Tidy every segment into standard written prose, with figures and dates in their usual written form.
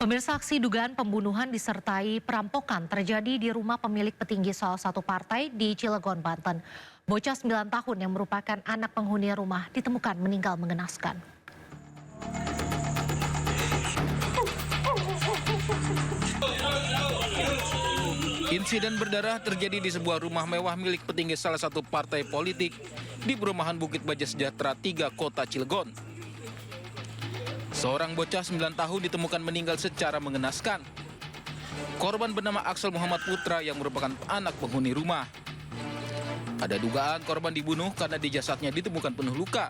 Pemirsa, aksi dugaan pembunuhan disertai perampokan terjadi di rumah pemilik petinggi salah satu partai di Cilegon, Banten. Bocah 9 tahun yang merupakan anak penghuni rumah ditemukan meninggal mengenaskan. Insiden berdarah terjadi di sebuah rumah mewah milik petinggi salah satu partai politik di perumahan Bukit Baja Sejahtera 3, Kota Cilegon. Seorang bocah 9 tahun ditemukan meninggal secara mengenaskan. Korban bernama Axel Muhammad Putra yang merupakan anak penghuni rumah. Ada dugaan korban dibunuh karena di jasadnya ditemukan penuh luka.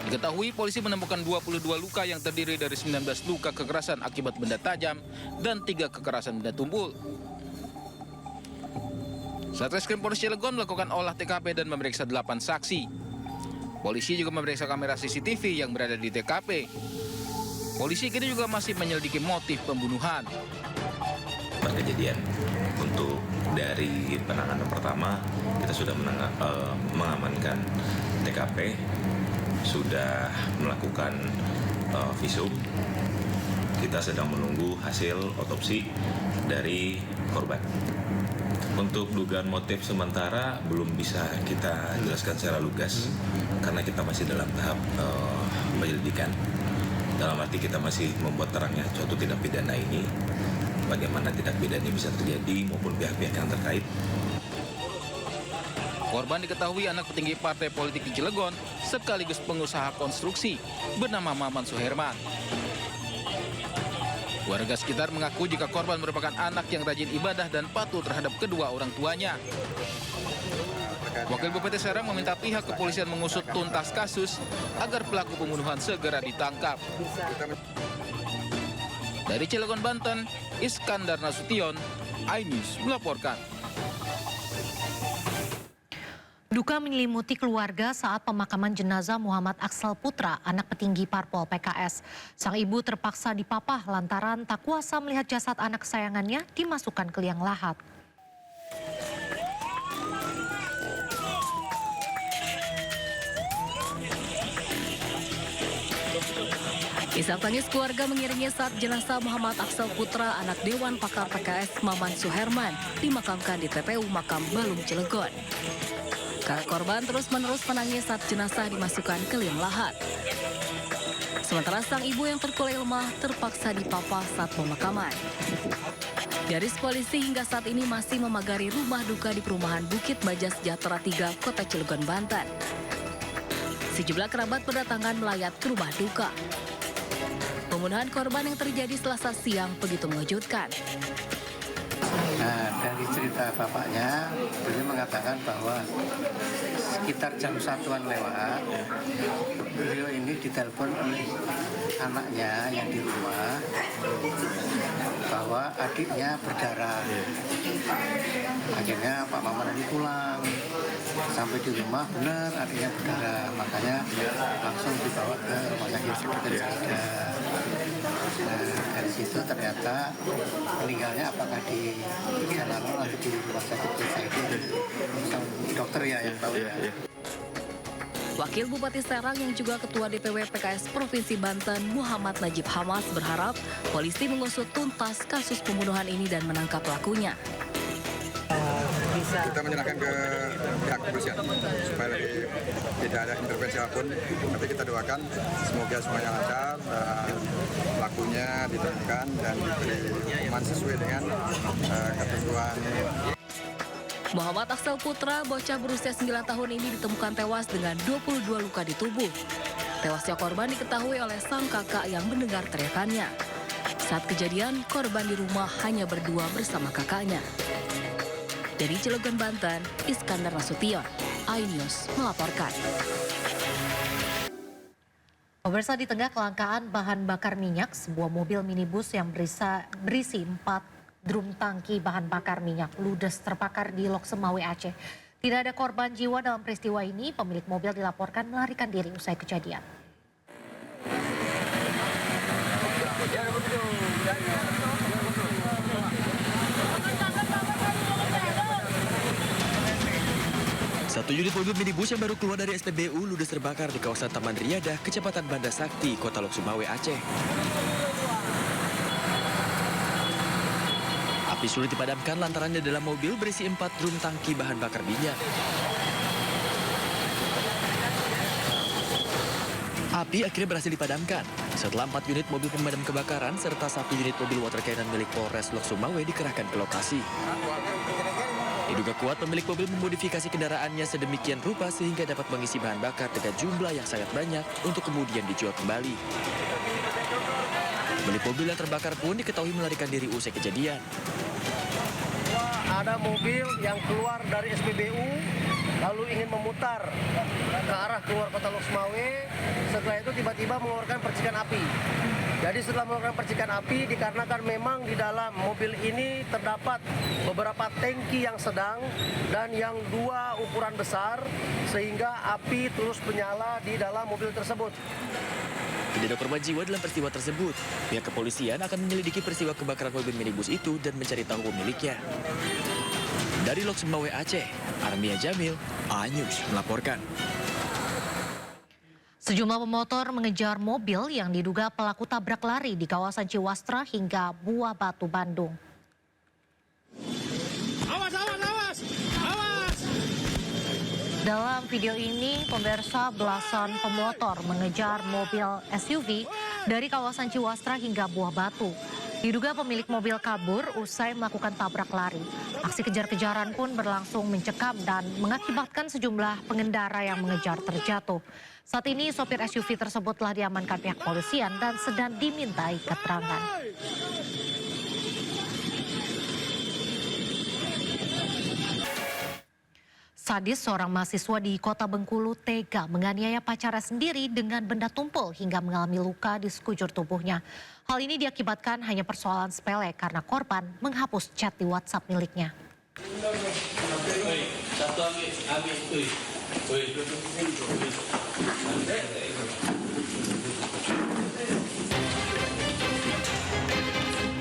Diketahui polisi menemukan 22 luka yang terdiri dari 19 luka kekerasan akibat benda tajam dan 3 kekerasan benda tumpul. Satreskrim Polres Cilegon melakukan olah TKP dan memeriksa 8 saksi. Polisi juga memeriksa kamera CCTV yang berada di TKP. Polisi kini juga masih menyelidiki motif pembunuhan. Kejadian untuk dari penanganan pertama kita sudah mengamankan TKP, sudah melakukan visum. Kita sedang menunggu hasil otopsi dari korban. Untuk dugaan motif sementara belum bisa kita jelaskan secara lugas karena kita masih dalam tahap penyelidikan. Dalam arti kita masih membuat terangnya suatu tindak pidana ini, bagaimana tindak pidana ini bisa terjadi maupun pihak-pihak yang terkait. Korban diketahui anak petinggi partai politik di Cilegon sekaligus pengusaha konstruksi bernama Maman Suherman. Warga sekitar mengaku jika korban merupakan anak yang rajin ibadah dan patuh terhadap kedua orang tuanya. Wakil Bupati Serang meminta pihak kepolisian mengusut tuntas kasus agar pelaku pembunuhan segera ditangkap. Dari Cilegon, Banten, Iskandar Nasution, iNews melaporkan. Duka menyelimuti keluarga saat pemakaman jenazah Muhammad Axel Putra, anak petinggi parpol PKS. Sang ibu terpaksa dipapah lantaran tak kuasa melihat jasad anak kesayangannya dimasukkan ke liang lahat. Isak tangis keluarga mengiringi saat jenazah Muhammad Axel Putra, anak Dewan Pakar PKS Maman Suherman, dimakamkan di TPU Makam Balung, Cilegon. Kakak korban terus-menerus menangis saat jenazah dimasukkan ke liang lahat. Sementara sang ibu yang terkulai lemah terpaksa dipapah saat pemakaman. Garis polisi hingga saat ini masih memagari rumah duka di perumahan Bukit Baja Sejahtera 3, Kota Cilegon, Banten. Sejumlah kerabat berdatangan melayat ke rumah duka. Pembunuhan korban yang terjadi Selasa siang begitu mengejutkan. Nah, dari cerita bapaknya, beliau mengatakan bahwa sekitar jam 1-an lewat, beliau ini ditelepon oleh anaknya yang di rumah bahwa adiknya berdarah. Akhirnya Pak Maman ini pulang, sampai di rumah benar adiknya berdarah, makanya langsung dibawa ke rumah sakit Sejahtera. Nah, dari situ ternyata meninggalnya apakah di Jalano atau di rumah sakit itu dokter ya yang tahu ya. Wakil Bupati Serang yang juga Ketua DPW PKS Provinsi Banten, Muhammad Najib Hamas, berharap polisi mengusut tuntas kasus pembunuhan ini dan menangkap pelakunya. Kita menyerahkan ke pihak kepolisian supaya tidak ada intervensi apapun. Tapi kita doakan semoga semuanya lancar, pelakunya ditemukan dan diberi hukuman sesuai dengan ketentuan. Muhammad Axel Putra, bocah berusia 9 tahun ini ditemukan tewas dengan 22 luka di tubuh. Tewasnya korban diketahui oleh sang kakak yang mendengar teriakannya. Saat kejadian, korban di rumah hanya berdua bersama kakaknya. Dari Cilegon, Banten, Iskandar Nasution, iNews melaporkan. Pemirsa, di tengah kelangkaan bahan bakar minyak, sebuah mobil minibus yang berisi 4 drum tangki bahan bakar minyak ludes terbakar di Lok Semawe, Aceh. Tidak ada korban jiwa dalam peristiwa ini. Pemilik mobil dilaporkan melarikan diri usai kejadian. Satu unit mobil minibus yang baru keluar dari SPBU ludes terbakar di kawasan Taman Riyadah, Kecamatan Banda Sakti, Kota Lok Semawe, Aceh. Api sulit dipadamkan lantaran di dalam mobil berisi 4 drum tangki bahan bakar minyak. Api akhirnya berhasil dipadamkan setelah 4 unit mobil pemadam kebakaran serta 1 unit mobil water cannon milik Polres Lok Sumawe dikerahkan ke lokasi. Diduga kuat pemilik mobil memodifikasi kendaraannya sedemikian rupa sehingga dapat mengisi bahan bakar dengan jumlah yang sangat banyak untuk kemudian dijual kembali. Pemilik mobil yang terbakar pun diketahui melarikan diri usai kejadian. Ada mobil yang keluar dari SPBU lalu ingin memutar ke arah keluar kota Lok Sumawe. Setelah itu tiba-tiba mengeluarkan percikan api. Jadi setelah mengeluarkan percikan api dikarenakan memang di dalam mobil ini terdapat beberapa tangki yang sedang dan yang 2 ukuran besar sehingga api terus menyala di dalam mobil tersebut. Tidak ada korban jiwa dalam peristiwa tersebut. Pihak kepolisian akan menyelidiki peristiwa kebakaran mobil minibus itu dan mencari tahu pemiliknya. Dari Lok Sumawe Aceh, Armia Jamil, A-News melaporkan. Sejumlah pemotor mengejar mobil yang diduga pelaku tabrak lari di kawasan Ciwastra hingga Buah Batu, Bandung. Awas, awas, awas, awas. Dalam video ini, pemirsa, belasan pemotor mengejar mobil SUV dari kawasan Ciwastra hingga Buah Batu. Diduga pemilik mobil kabur usai melakukan tabrak lari. Aksi kejar-kejaran pun berlangsung mencekam dan mengakibatkan sejumlah pengendara yang mengejar terjatuh. Saat ini sopir SUV tersebut telah diamankan pihak polisian dan sedang dimintai keterangan. Sadis seorang mahasiswa di Kota Bengkulu tega menganiaya pacarnya sendiri dengan benda tumpul hingga mengalami luka di sekujur tubuhnya. Hal ini diakibatkan hanya persoalan sepele karena korban menghapus chat di WhatsApp miliknya.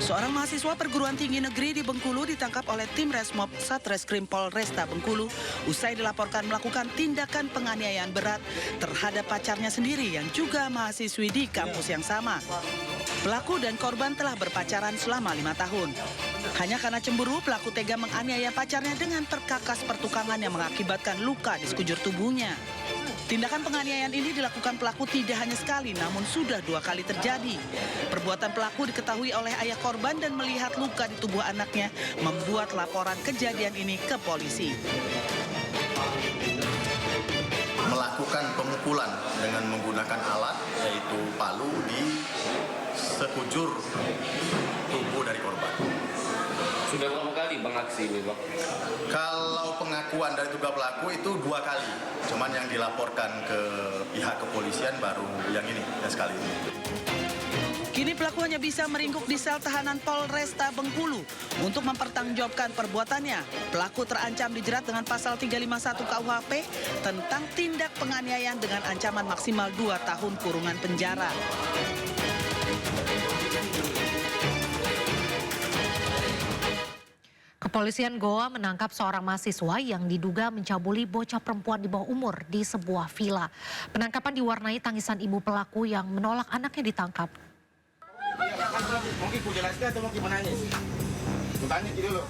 Seorang mahasiswa perguruan tinggi negeri di Bengkulu ditangkap oleh tim Resmob Satreskrim Polresta Bengkulu usai dilaporkan melakukan tindakan penganiayaan berat terhadap pacarnya sendiri yang juga mahasiswi di kampus yang sama. Pelaku dan korban telah berpacaran selama 5 tahun. Hanya karena cemburu, pelaku tega menganiaya pacarnya dengan perkakas pertukangan yang mengakibatkan luka di sekujur tubuhnya. Tindakan penganiayaan ini dilakukan pelaku tidak hanya sekali, namun sudah 2 kali terjadi. Perbuatan pelaku diketahui oleh ayah korban dan melihat luka di tubuh anaknya, membuat laporan kejadian ini ke polisi. Melakukan pemukulan dengan menggunakan alat, yaitu palu di sekujur tubuh dari korban. Sudah berapa kali Bang aksi ini, Bang? Kalau pengakuan dari terduga pelaku itu 2 kali, cuman yang dilaporkan ke pihak kepolisian baru yang ini, yang sekali ini. Kini pelaku hanya bisa meringkuk di sel tahanan Polresta Bengkulu untuk mempertanggungjawabkan perbuatannya. Pelaku terancam dijerat dengan pasal 351 KUHP tentang tindak penganiayaan dengan ancaman maksimal 2 tahun kurungan penjara. Kepolisian Goa menangkap seorang mahasiswa yang diduga mencabuli bocah perempuan di bawah umur di sebuah villa. Penangkapan diwarnai tangisan ibu pelaku yang menolak anaknya ditangkap. Mungkin ku jelaskan atau mau gimana nih? Ku tanya dulu.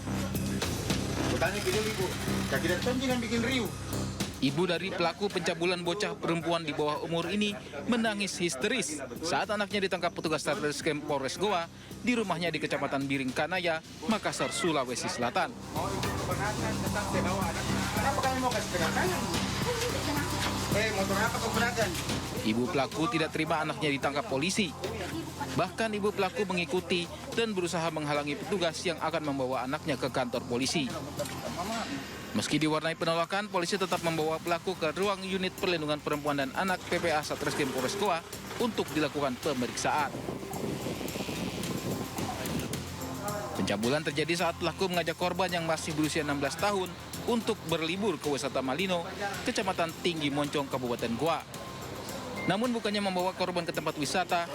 Ku tanya dulu, Ibu. Kaki dan jangan bikin riuh. Ibu dari pelaku pencabulan bocah perempuan di bawah umur ini menangis histeris saat anaknya ditangkap petugas Satreskrim Polres Goa di rumahnya di Kecamatan Biring Kanaya, Makassar, Sulawesi Selatan. Kenapa kalian mau kasih pegang tangan? Motor apa kau gunakan? Ibu pelaku tidak terima anaknya ditangkap polisi. Bahkan ibu pelaku mengikuti dan berusaha menghalangi petugas yang akan membawa anaknya ke kantor polisi. Meski diwarnai penolakan, polisi tetap membawa pelaku ke ruang unit perlindungan perempuan dan anak PPA Satreskrim Polres Goa untuk dilakukan pemeriksaan. Pencabulan terjadi saat pelaku mengajak korban yang masih berusia 16 tahun untuk berlibur ke wisata Malino, Kecamatan Tinggi Moncong, Kabupaten Goa. Namun bukannya membawa korban ke tempat wisata,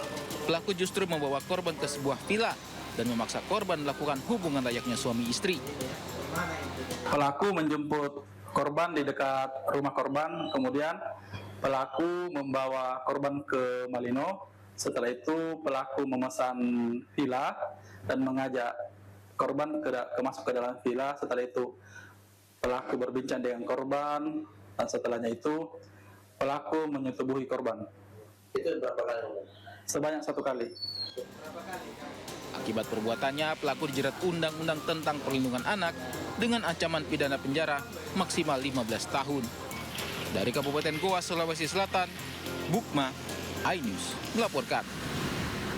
pelaku justru membawa korban ke sebuah villa dan memaksa korban melakukan hubungan layaknya suami istri. Pelaku menjemput korban di dekat rumah korban, kemudian pelaku membawa korban ke Malino. Setelah itu pelaku memesan villa dan mengajak korban masuk ke dalam villa. Setelah itu pelaku berbincang dengan korban, dan setelahnya itu pelaku menyetubuhi korban. Itu berapa kali? Sebanyak 1 kali. Akibat perbuatannya, pelaku dijerat Undang-Undang tentang Perlindungan Anak dengan ancaman pidana penjara maksimal 15 tahun. Dari Kabupaten Goa, Sulawesi Selatan, Bukma, iNews melaporkan.